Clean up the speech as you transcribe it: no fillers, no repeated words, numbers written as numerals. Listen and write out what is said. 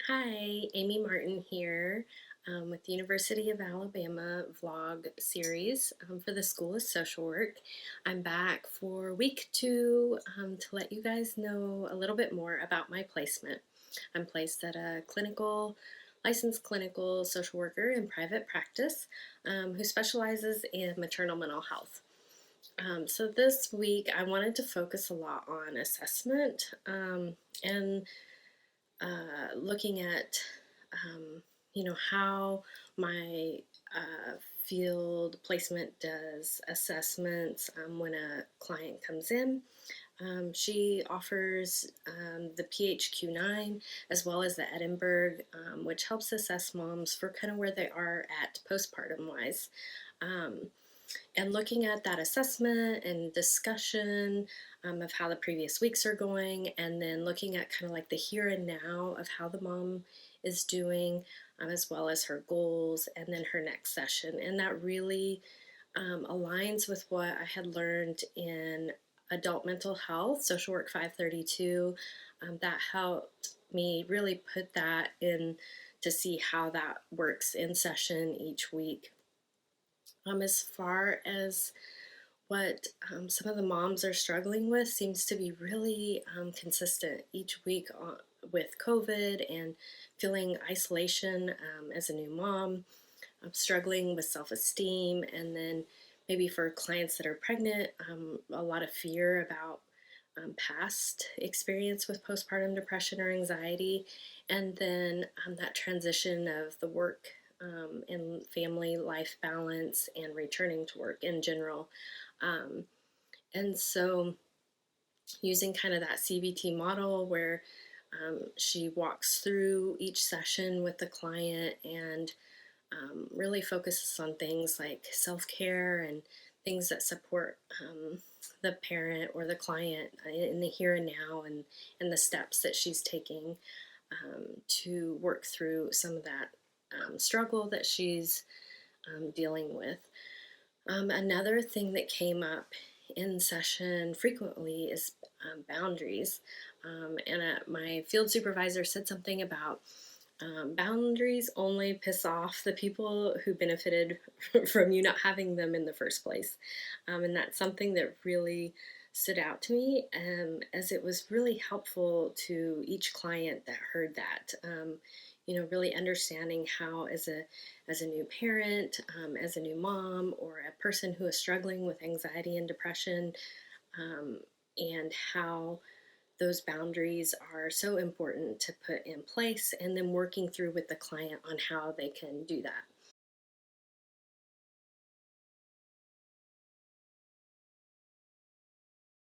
Hi, Amy Martin here with the University of Alabama vlog series for the School of Social Work. I'm back for week 2 to let you guys know a little bit more about my placement. I'm placed at a licensed clinical social worker in private practice who specializes in maternal mental health. So this week I wanted to focus a lot on assessment and looking at how my field placement does assessments when a client comes in. She offers the PHQ-9 as well as the Edinburgh, which helps assess moms for kind of where they are at postpartum wise. Um, and looking at that assessment and discussion of how the previous weeks are going, and then looking at kind of like the here and now of how the mom is doing, as well as her goals, and then her next session. And that really aligns with what I had learned in adult mental health, social work 532. That helped me really put that in to see how that works in session each week. As far as what some of the moms are struggling with seems to be really consistent each week with COVID and feeling isolation as a new mom, struggling with self-esteem, and then maybe for clients that are pregnant, a lot of fear about past experience with postpartum depression or anxiety, and then that transition of the work and family life balance and returning to work in general. Um, and so, using kind of that CBT model where she walks through each session with the client and really focuses on things like self care and things that support the parent or the client in the here and now, and the steps that she's taking to work through some of that struggle that she's dealing with. Another thing that came up in session frequently is boundaries. And my field supervisor said something about boundaries only piss off the people who benefited from you not having them in the first place. And that's something that really stood out to me, as it was really helpful to each client that heard that. Really understanding how, as a new parent, as a new mom, or a person who is struggling with anxiety and depression, um, and how those boundaries are so important to put in place, and then working through with the client on how they can do that.